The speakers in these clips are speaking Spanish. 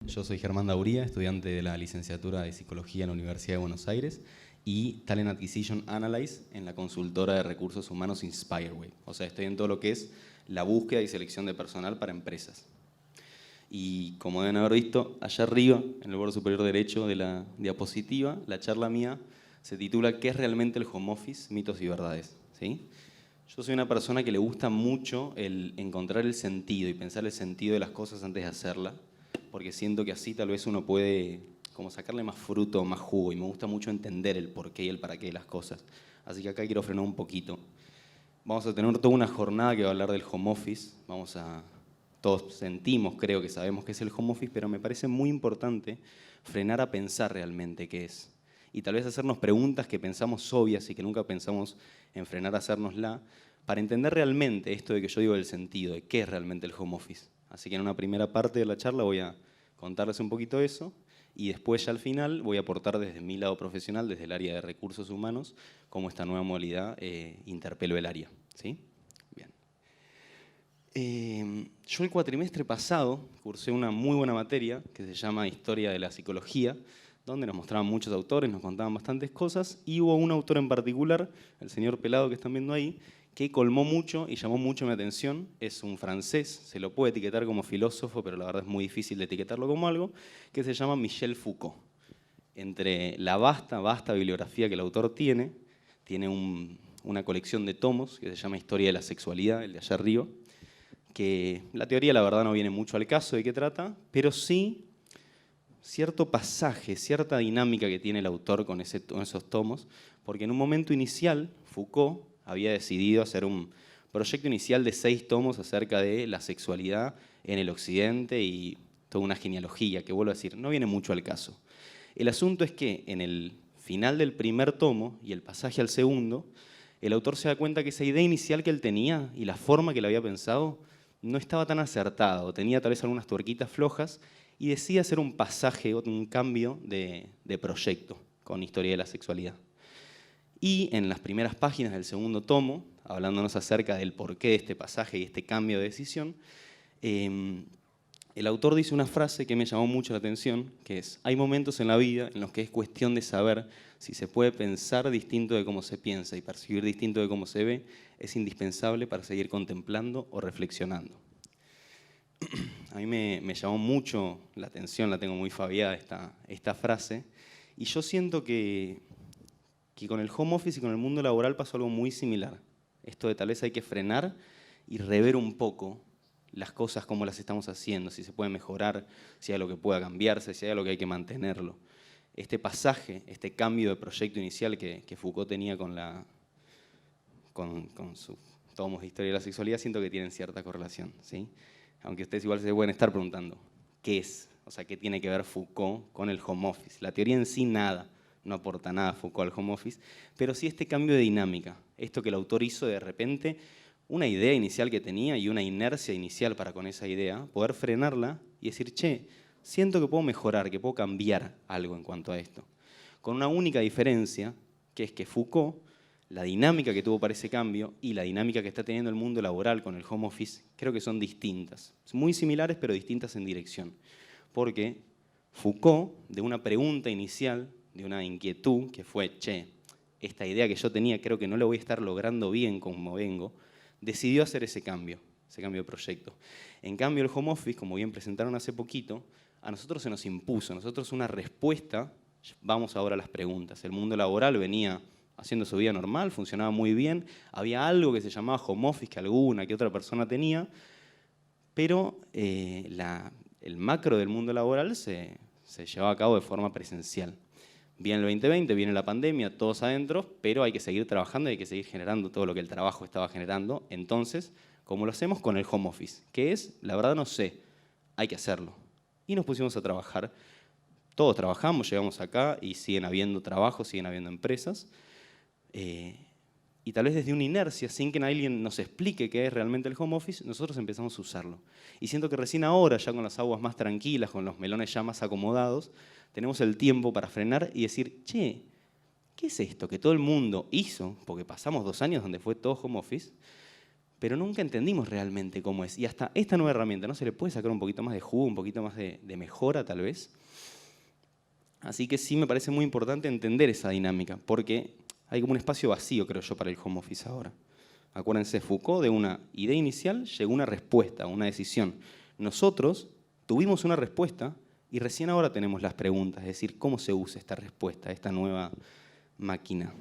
Yo soy Germán Dauría, estudiante de la licenciatura de Psicología en la Universidad de Buenos Aires y Talent Acquisition Analyst en la consultora de recursos humanos Inspireway. O sea, estoy en todo lo que es la búsqueda y selección de personal para empresas. Y como deben haber visto, allá arriba, en el borde superior derecho de la diapositiva, la charla mía se titula ¿Qué es realmente el home office? Mitos y verdades. ¿Sí? Yo soy una persona que le gusta mucho el encontrar el sentido y pensar el sentido de las cosas antes de hacerla, porque siento que así tal vez uno puede como sacarle más fruto, más jugo, y me gusta mucho entender el porqué y el para qué de las cosas. Así que acá quiero frenar un poquito. Vamos a tener toda una jornada que va a hablar del home office. Todos sentimos, creo que sabemos qué es el home office, pero me parece muy importante frenar a pensar realmente qué es. Y tal vez hacernos preguntas que pensamos obvias y que nunca pensamos en frenar a hacérnosla, para entender realmente esto de que yo digo del sentido, de qué es realmente el home office. Así que en una primera parte de la charla voy a contarles un poquito eso, y después ya al final voy a aportar desde mi lado profesional, desde el área de recursos humanos, cómo esta nueva modalidad interpeló el área. ¿Sí? Bien. Yo el cuatrimestre pasado cursé una muy buena materia que se llama Historia de la Psicología, donde nos mostraban muchos autores, nos contaban bastantes cosas, y hubo un autor en particular, el señor Pelado que están viendo ahí, que colmó mucho y llamó mucho mi atención. Es un francés, se lo puede etiquetar como filósofo, pero la verdad es muy difícil de etiquetarlo como algo, que se llama Michel Foucault. Entre la vasta bibliografía que el autor tiene una colección de tomos que se llama Historia de la Sexualidad, el de allá arriba, que la teoría la verdad no viene mucho al caso de qué trata, pero sí cierto pasaje, cierta dinámica que tiene el autor con esos tomos, porque en un momento inicial Foucault había decidido hacer un proyecto inicial de 6 tomos acerca de la sexualidad en el occidente y toda una genealogía que, vuelvo a decir, no viene mucho al caso. El asunto es que en el final del primer tomo y el pasaje al segundo, el autor se da cuenta que esa idea inicial que él tenía y la forma que le había pensado no estaba tan acertada, o tenía tal vez algunas tuerquitas flojas, y decide hacer un pasaje, un cambio de proyecto con Historia de la Sexualidad. Y en las primeras páginas del segundo tomo, hablándonos acerca del porqué de este pasaje y este cambio de decisión, el autor dice una frase que me llamó mucho la atención, que es: hay momentos en la vida en los que es cuestión de saber si se puede pensar distinto de cómo se piensa y percibir distinto de cómo se ve, es indispensable para seguir contemplando o reflexionando. A mí me llamó mucho la atención, la tengo muy fabiada esta frase, y yo siento que con el home office y con el mundo laboral pasó algo muy similar. Esto de tal vez hay que frenar y rever un poco las cosas como las estamos haciendo, si se puede mejorar, si hay algo que pueda cambiarse, si hay algo que hay que mantenerlo. Este pasaje, este cambio de proyecto inicial que Foucault tenía con su tomos de Historia de la Sexualidad, siento que tienen cierta correlación, ¿sí? Aunque ustedes igual se pueden estar preguntando, ¿qué es? O sea, ¿qué tiene que ver Foucault con el home office? La teoría en sí nada, no aporta nada a Foucault al home office, pero sí este cambio de dinámica, esto que el autor hizo de repente, una idea inicial que tenía y una inercia inicial para con esa idea, poder frenarla y decir, che, siento que puedo mejorar, que puedo cambiar algo en cuanto a esto. Con una única diferencia, que es que Foucault, la dinámica que tuvo para ese cambio y la dinámica que está teniendo el mundo laboral con el home office, creo que son distintas. Muy similares, pero distintas en dirección. Porque Foucault, de una pregunta inicial, de una inquietud, que fue, che, esta idea que yo tenía creo que no la voy a estar logrando bien como vengo, decidió hacer ese cambio de proyecto. En cambio, el home office, como bien presentaron hace poquito, a nosotros se nos impuso, a nosotros una respuesta. Vamos ahora a las preguntas. El mundo laboral venía haciendo su vida normal, funcionaba muy bien, había algo que se llamaba home office que alguna que otra persona tenía, pero el macro del mundo laboral se llevaba a cabo de forma presencial. Viene el 2020, viene la pandemia, todos adentro, pero hay que seguir trabajando y hay que seguir generando todo lo que el trabajo estaba generando. Entonces, ¿cómo lo hacemos? Con el home office. ¿Qué es? La verdad no sé, hay que hacerlo. Y nos pusimos a trabajar. Todos trabajamos, llegamos acá y siguen habiendo trabajos, siguen habiendo empresas. Y tal vez desde una inercia, sin que alguien nos explique qué es realmente el home office, nosotros empezamos a usarlo. Y siento que recién ahora, ya con las aguas más tranquilas, con los melones ya más acomodados, tenemos el tiempo para frenar y decir, che, ¿qué es esto que todo el mundo hizo? Porque pasamos 2 años donde fue todo home office, pero nunca entendimos realmente cómo es. Y hasta esta nueva herramienta, ¿no se le puede sacar un poquito más de jugo, un poquito más de mejora tal vez? Así que sí me parece muy importante entender esa dinámica, porque hay como un espacio vacío, creo yo, para el home office ahora. Acuérdense, Foucault, de una idea inicial llegó una respuesta, una decisión. Nosotros tuvimos una respuesta y recién ahora tenemos las preguntas, es decir, cómo se usa esta respuesta, esta nueva máquina.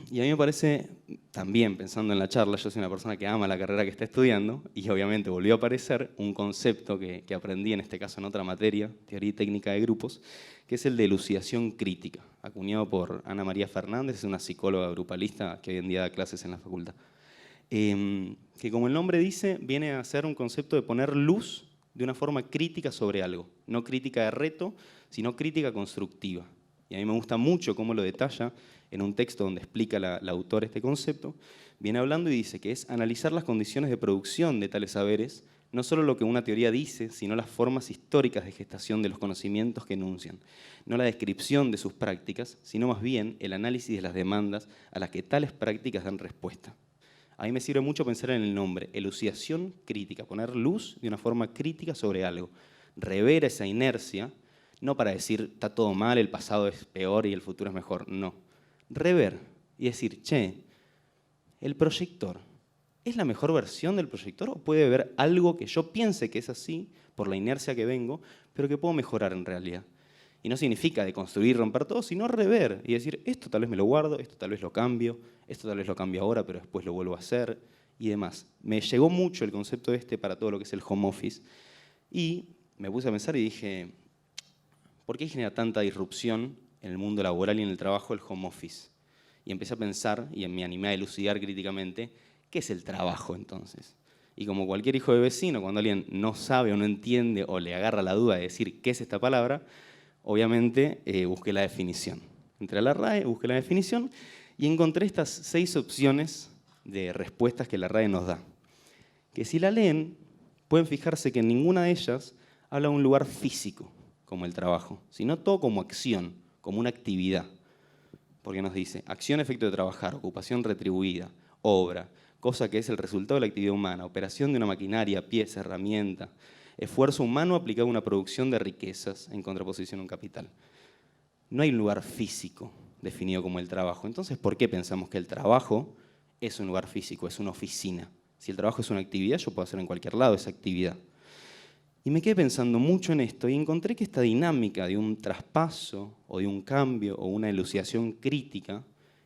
Y a mí me parece, también pensando en la charla, yo soy una persona que ama la carrera que está estudiando, y obviamente volvió a aparecer un concepto que aprendí, en este caso en otra materia, teoría y técnica de grupos, que es el de elucidación crítica, acuñado por Ana María Fernández, es una psicóloga grupalista que hoy en día da clases en la facultad. Que como el nombre dice, viene a ser un concepto de poner luz de una forma crítica sobre algo, no crítica de reto, sino crítica constructiva. Y a mí me gusta mucho cómo lo detalla en un texto donde explica la autora este concepto. Viene hablando y dice que es analizar las condiciones de producción de tales saberes, no solo lo que una teoría dice, sino las formas históricas de gestación de los conocimientos que enuncian. No la descripción de sus prácticas, sino más bien el análisis de las demandas a las que tales prácticas dan respuesta. A mí me sirve mucho pensar en el nombre, elucidación crítica, poner luz de una forma crítica sobre algo, rever esa inercia, no para decir, está todo mal, el pasado es peor y el futuro es mejor, no. Rever y decir, che, el proyector, ¿es la mejor versión del proyector o puede haber algo que yo piense que es así, por la inercia que vengo, pero que puedo mejorar en realidad? Y no significa deconstruir, romper todo, sino rever y decir, esto tal vez me lo guardo, esto tal vez lo cambio, esto tal vez lo cambio ahora, pero después lo vuelvo a hacer y demás. Me llegó mucho el concepto este para todo lo que es el home office y me puse a pensar y dije, ¿por qué genera tanta disrupción en el mundo laboral y en el trabajo el home office? Y empecé a pensar, y me animé a elucidar críticamente, ¿qué es el trabajo entonces? Y como cualquier hijo de vecino, cuando alguien no sabe o no entiende o le agarra la duda de decir qué es esta palabra, obviamente busqué la definición. Entré a la RAE, busqué la definición y encontré estas 6 opciones de respuestas que la RAE nos da. Que si la leen, pueden fijarse que en ninguna de ellas habla de un lugar físico, como el trabajo, sino todo como acción, como una actividad. Porque nos dice, acción, efecto de trabajar, ocupación retribuida, obra, cosa que es el resultado de la actividad humana, operación de una maquinaria, pieza, herramienta, esfuerzo humano aplicado a una producción de riquezas en contraposición a un capital. No hay un lugar físico definido como el trabajo. Entonces, ¿por qué pensamos que el trabajo es un lugar físico, es una oficina? Si el trabajo es una actividad, yo puedo hacer en cualquier lado esa actividad. Y me quedé pensando mucho en esto y encontré que esta dinámica de un traspaso o de un cambio o una elucidación crítica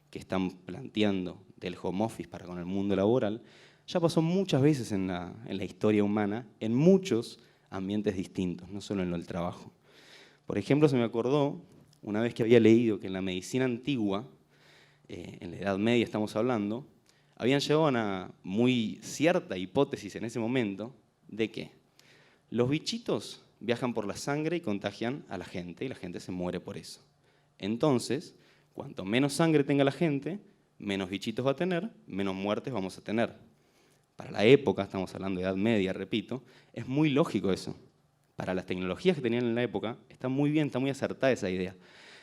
que están planteando del home office para con el mundo laboral ya pasó muchas veces en la historia humana en muchos ambientes distintos, no solo en lo del trabajo. Por ejemplo, se me acordó una vez que había leído que en la medicina antigua, en la Edad Media estamos hablando, habían llegado a una muy cierta hipótesis en ese momento de que los bichitos viajan por la sangre y contagian a la gente, y la gente se muere por eso. Entonces, cuanto menos sangre tenga la gente, menos bichitos va a tener, menos muertes vamos a tener. Para la época, estamos hablando de Edad Media, repito, es muy lógico eso. Para las tecnologías que tenían en la época, está muy bien, está muy acertada esa idea.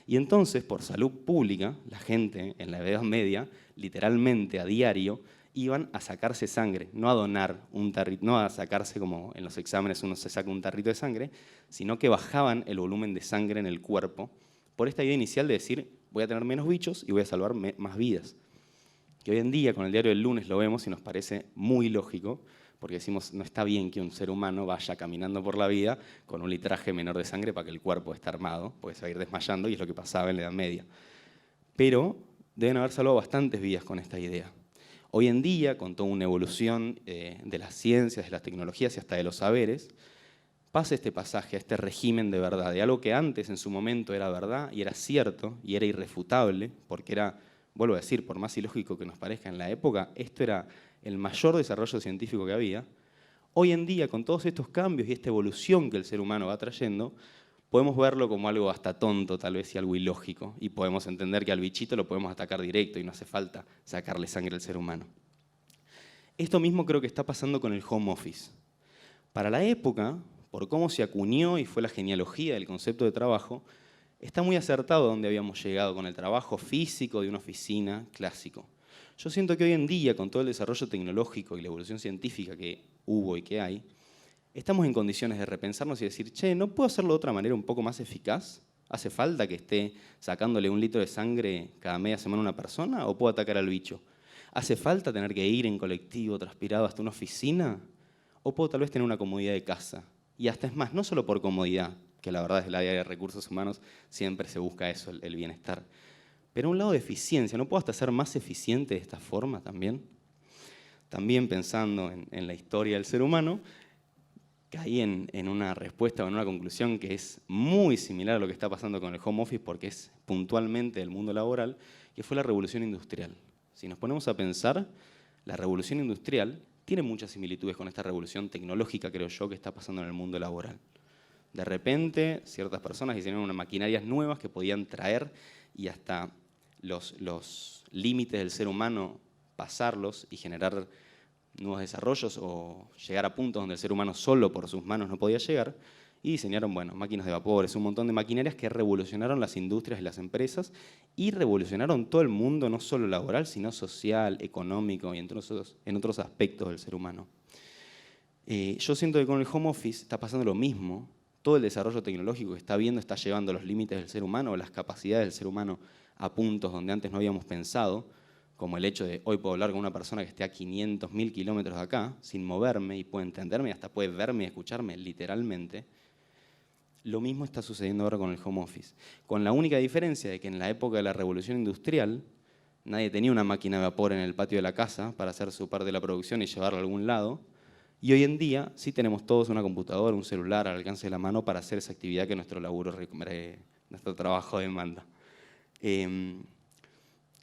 Y entonces, por salud pública, la gente en la Edad Media, literalmente a diario, iban a sacarse sangre, no a donar un tarrito, no a sacarse como en los exámenes uno se saca un tarrito de sangre, sino que bajaban el volumen de sangre en el cuerpo por esta idea inicial de decir, voy a tener menos bichos y voy a salvar más vidas. Que hoy en día con el diario del lunes lo vemos y nos parece muy lógico, porque decimos, no está bien que un ser humano vaya caminando por la vida con un litraje menor de sangre para que el cuerpo esté armado, porque se va a ir desmayando y es lo que pasaba en la Edad Media. Pero deben haber salvado bastantes vidas con esta idea. Hoy en día, con toda una evolución de las ciencias, de las tecnologías y hasta de los saberes, pasa este pasaje a este régimen de verdad, de algo que antes en su momento era verdad y era cierto y era irrefutable, porque era, vuelvo a decir, por más ilógico que nos parezca en la época, esto era el mayor desarrollo científico que había. Hoy en día, con todos estos cambios y esta evolución que el ser humano va trayendo, podemos verlo como algo hasta tonto, tal vez, y algo ilógico, y podemos entender que al bichito lo podemos atacar directo y no hace falta sacarle sangre al ser humano. Esto mismo creo que está pasando con el home office. Para la época, por cómo se acuñó y fue la genealogía del concepto de trabajo, está muy acertado donde habíamos llegado con el trabajo físico de una oficina clásico. Yo siento que hoy en día, con todo el desarrollo tecnológico y la evolución científica que hubo y que hay, estamos en condiciones de repensarnos y decir, che, ¿no puedo hacerlo de otra manera un poco más eficaz? ¿Hace falta que esté sacándole 1 litro de sangre cada media semana a una persona o puedo atacar al bicho? ¿Hace falta tener que ir en colectivo, transpirado hasta una oficina? ¿O puedo tal vez tener una comodidad de casa? Y hasta es más, no solo por comodidad, que la verdad es el área de recursos humanos siempre se busca eso, el bienestar. Pero a un lado de eficiencia, ¿no puedo hasta ser más eficiente de esta forma también? También pensando en la historia del ser humano, caí en una respuesta o en una conclusión que es muy similar a lo que está pasando con el home office porque es puntualmente del mundo laboral, que fue la revolución industrial. Si nos ponemos a pensar, la revolución industrial tiene muchas similitudes con esta revolución tecnológica, creo yo, que está pasando en el mundo laboral. De repente, ciertas personas diseñaron unas maquinarias nuevas que podían traer y hasta los límites del ser humano pasarlos y generar nuevos desarrollos o llegar a puntos donde el ser humano solo por sus manos no podía llegar, y diseñaron máquinas de vapores, un montón de maquinarias que revolucionaron las industrias y las empresas y revolucionaron todo el mundo, no solo laboral, sino social, económico y en otros aspectos del ser humano. Yo siento que con el home office está pasando lo mismo. Todo el desarrollo tecnológico que está viendo está llevando los límites del ser humano, las capacidades del ser humano a puntos donde antes no habíamos pensado, como el hecho de hoy puedo hablar con una persona que esté a 500.000 kilómetros de acá, sin moverme, y puede entenderme, y hasta puede verme y escucharme literalmente. Lo mismo está sucediendo ahora con el home office, con la única diferencia de que en la época de la revolución industrial nadie tenía una máquina de vapor en el patio de la casa para hacer su parte de la producción y llevarla a algún lado, y hoy en día sí tenemos todos una computadora, un celular al alcance de la mano para hacer esa actividad que nuestro laburo, nuestro trabajo demanda.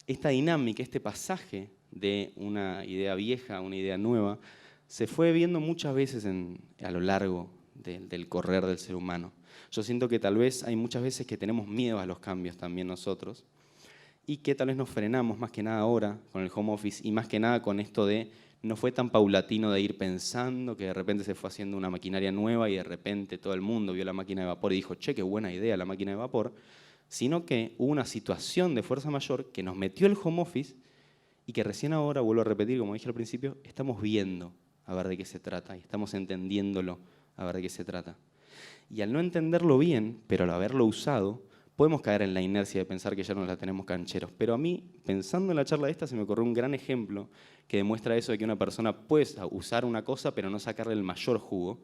Esta dinámica, este pasaje de una idea vieja a una idea nueva, se fue viendo muchas veces a lo largo del correr del ser humano. Yo siento que tal vez hay muchas veces que tenemos miedo a los cambios también nosotros y que tal vez nos frenamos más que nada ahora con el home office y más que nada con esto de no fue tan paulatino de ir pensando que de repente se fue haciendo una maquinaria nueva y de repente todo el mundo vio la máquina de vapor y dijo, che, qué buena idea la máquina de vapor, sino que hubo una situación de fuerza mayor que nos metió el home office y que recién ahora, vuelvo a repetir, como dije al principio, estamos viendo a ver de qué se trata y estamos entendiéndolo a ver de qué se trata. Y al no entenderlo bien, pero al haberlo usado, podemos caer en la inercia de pensar que ya nos la tenemos cancheros. Pero a mí, pensando en la charla esta, se me ocurrió un gran ejemplo que demuestra eso de que una persona puede usar una cosa pero no sacarle el mayor jugo,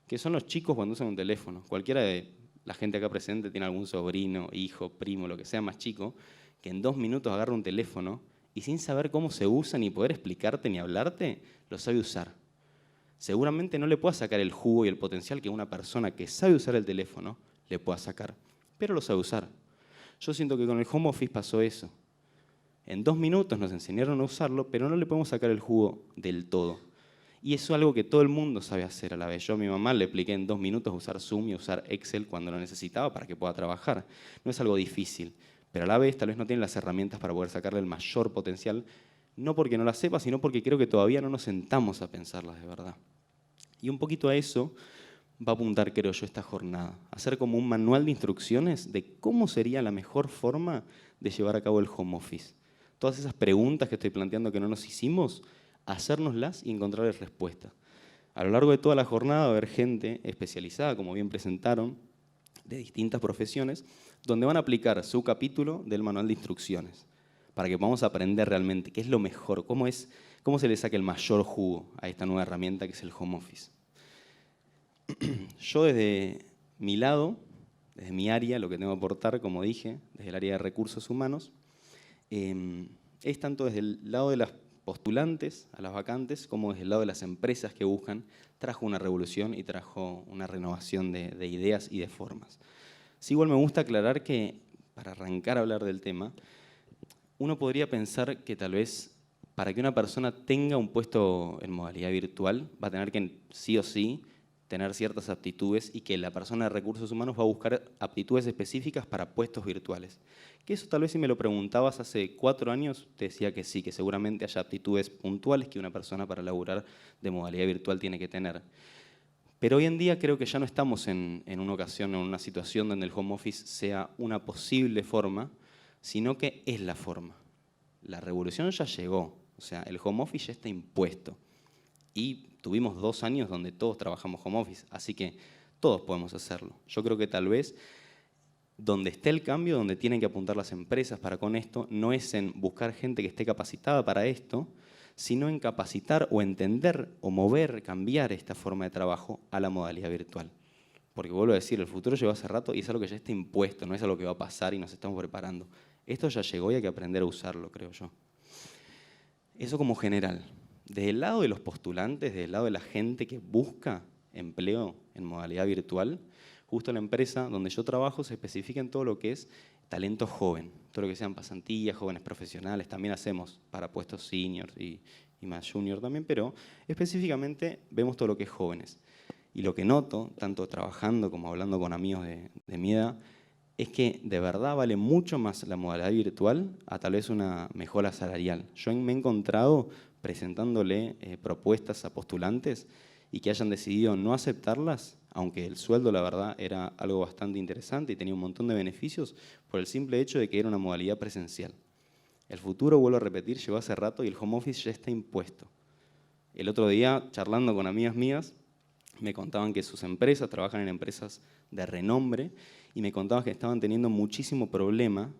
que son los chicos cuando usan un teléfono. Cualquiera de la gente acá presente tiene algún sobrino, hijo, primo, lo que sea más chico, que en 2 minutos agarra un teléfono y sin saber cómo se usa, ni poder explicarte, ni hablarte, lo sabe usar. Seguramente no le pueda sacar el jugo y el potencial que una persona que sabe usar el teléfono le pueda sacar, pero lo sabe usar. Yo siento que con el home office pasó eso. En 2 minutos nos enseñaron a usarlo, pero no le podemos sacar el jugo del todo. Y eso es algo que todo el mundo sabe hacer a la vez. Yo a mi mamá le expliqué en 2 minutos usar Zoom y usar Excel cuando lo necesitaba para que pueda trabajar. No es algo difícil, pero a la vez tal vez no tiene las herramientas para poder sacarle el mayor potencial, no porque no las sepa, sino porque creo que todavía no nos sentamos a pensarlas de verdad. Y un poquito a eso va a apuntar, creo yo, esta jornada. Hacer como un manual de instrucciones de cómo sería la mejor forma de llevar a cabo el home office. Todas esas preguntas que estoy planteando que no nos hicimos, hacérnoslas y encontrarles respuesta. A lo largo de toda la jornada va a haber gente especializada, como bien presentaron, de distintas profesiones, donde van a aplicar su capítulo del manual de instrucciones, para que podamos aprender realmente qué es lo mejor, cómo se le saca el mayor jugo a esta nueva herramienta que es el home office. Yo desde mi lado, desde mi área, lo que tengo que aportar, como dije, desde el área de recursos humanos, es tanto desde el lado de las postulantes a las vacantes como desde el lado de las empresas que buscan, trajo una revolución y trajo una renovación de ideas y de formas. Sí, igual me gusta aclarar que, para arrancar a hablar del tema, uno podría pensar que tal vez para que una persona tenga un puesto en modalidad virtual va a tener que sí o sí tener ciertas aptitudes y que la persona de recursos humanos va a buscar aptitudes específicas para puestos virtuales. Que eso tal vez si me lo preguntabas hace 4 años, te decía que sí, que seguramente haya aptitudes puntuales que una persona para laburar de modalidad virtual tiene que tener. Pero hoy en día creo que ya no estamos en una ocasión, en una situación donde el home office sea una posible forma, sino que es la forma. la revolución ya llegó. O sea, el home office ya está impuesto. Y tuvimos 2 años donde todos trabajamos home office, así que todos podemos hacerlo. Yo creo que tal vez donde esté el cambio, donde tienen que apuntar las empresas para con esto, no es en buscar gente que esté capacitada para esto, sino en capacitar o entender o mover, cambiar esta forma de trabajo a la modalidad virtual. Porque vuelvo a decir, el futuro llegó hace rato y es algo que ya está impuesto, no es algo que va a pasar y nos estamos preparando. Esto ya llegó y hay que aprender a usarlo, creo yo. Eso como general. Desde el lado de los postulantes, desde el lado de la gente que busca empleo en modalidad virtual, justo la empresa donde yo trabajo se especifica en todo lo que es talento joven, todo lo que sean pasantías, jóvenes profesionales, también hacemos para puestos senior y más junior también, pero específicamente vemos todo lo que es jóvenes. Y lo que noto, tanto trabajando como hablando con amigos de mi edad, es que de verdad vale mucho más la modalidad virtual a tal vez una mejora salarial. Yo me he encontrado presentándole propuestas a postulantes y que hayan decidido no aceptarlas, aunque el sueldo, la verdad, era algo bastante interesante y tenía un montón de beneficios, por el simple hecho de que era una modalidad presencial. El futuro, vuelvo a repetir, llegó hace rato y el home office ya está impuesto. El otro día, charlando con amigas mías, me contaban que sus empresas, trabajan en empresas de renombre, y me contaban que estaban teniendo muchísimo problema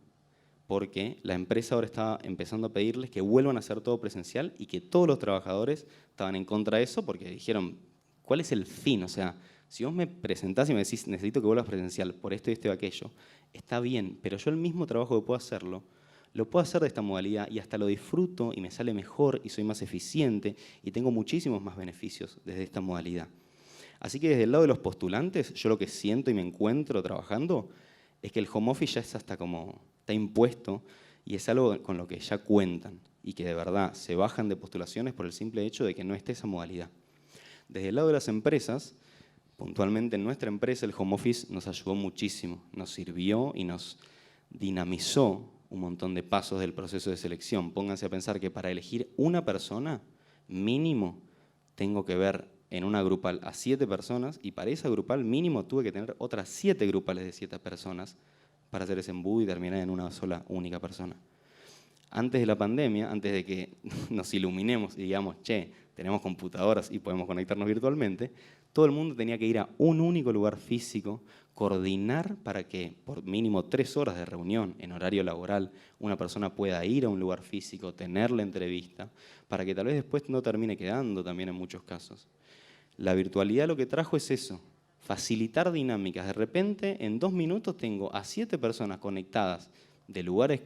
porque la empresa ahora estaba empezando a pedirles que vuelvan a hacer todo presencial y que todos los trabajadores estaban en contra de eso porque dijeron, ¿cuál es el fin? O sea, si vos me presentás y me decís, necesito que vuelvas presencial por esto y esto y aquello, está bien, pero yo el mismo trabajo que puedo hacerlo, lo puedo hacer de esta modalidad y hasta lo disfruto y me sale mejor y soy más eficiente y tengo muchísimos más beneficios desde esta modalidad. Así que desde el lado de los postulantes, yo lo que siento y me encuentro trabajando es que el home office ya es hasta como, está impuesto y es algo con lo que ya cuentan y que de verdad se bajan de postulaciones por el simple hecho de que no esté esa modalidad. Desde el lado de las empresas, puntualmente en nuestra empresa el home office nos ayudó muchísimo, nos sirvió y nos dinamizó un montón de pasos del proceso de selección. Pónganse a pensar que para elegir una persona, mínimo, tengo que ver en una grupal a 7 personas y para esa grupal mínimo tuve que tener otras 7 grupales de 7 personas para hacer ese embudo y terminar en una sola única persona. Antes de la pandemia, antes de que nos iluminemos y digamos, che, tenemos computadoras y podemos conectarnos virtualmente, todo el mundo tenía que ir a un único lugar físico, coordinar para que por mínimo 3 horas de reunión en horario laboral una persona pueda ir a un lugar físico, tener la entrevista, para que tal vez después no termine quedando también en muchos casos. La virtualidad lo que trajo es eso, facilitar dinámicas. De repente, en 2 minutos tengo a 7 personas conectadas de lugares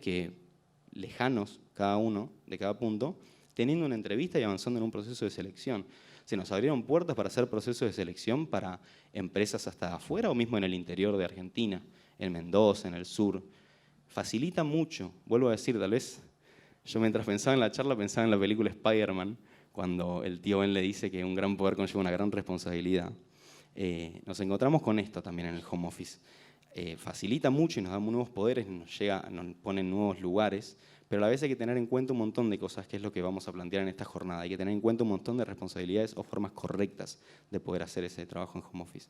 lejanos, cada uno, de cada punto, teniendo una entrevista y avanzando en un proceso de selección. Se nos abrieron puertas para hacer procesos de selección para empresas hasta afuera o mismo en el interior de Argentina, en Mendoza, en el sur. Facilita mucho, vuelvo a decir, tal vez yo mientras pensaba en la charla pensaba en la película Spider-Man, cuando el tío Ben le dice que un gran poder conlleva una gran responsabilidad. Nos encontramos con esto también en el home office. Facilita mucho y nos da nuevos poderes, nos pone en nuevos lugares, pero a la vez hay que tener en cuenta un montón de cosas, que es lo que vamos a plantear en esta jornada. Hay que tener en cuenta un montón de responsabilidades o formas correctas de poder hacer ese trabajo en home office.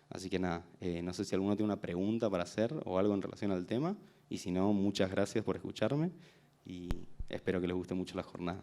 Así que nada, no sé si alguno tiene una pregunta para hacer o algo en relación al tema, y si no, muchas gracias por escucharme y espero que les guste mucho la jornada.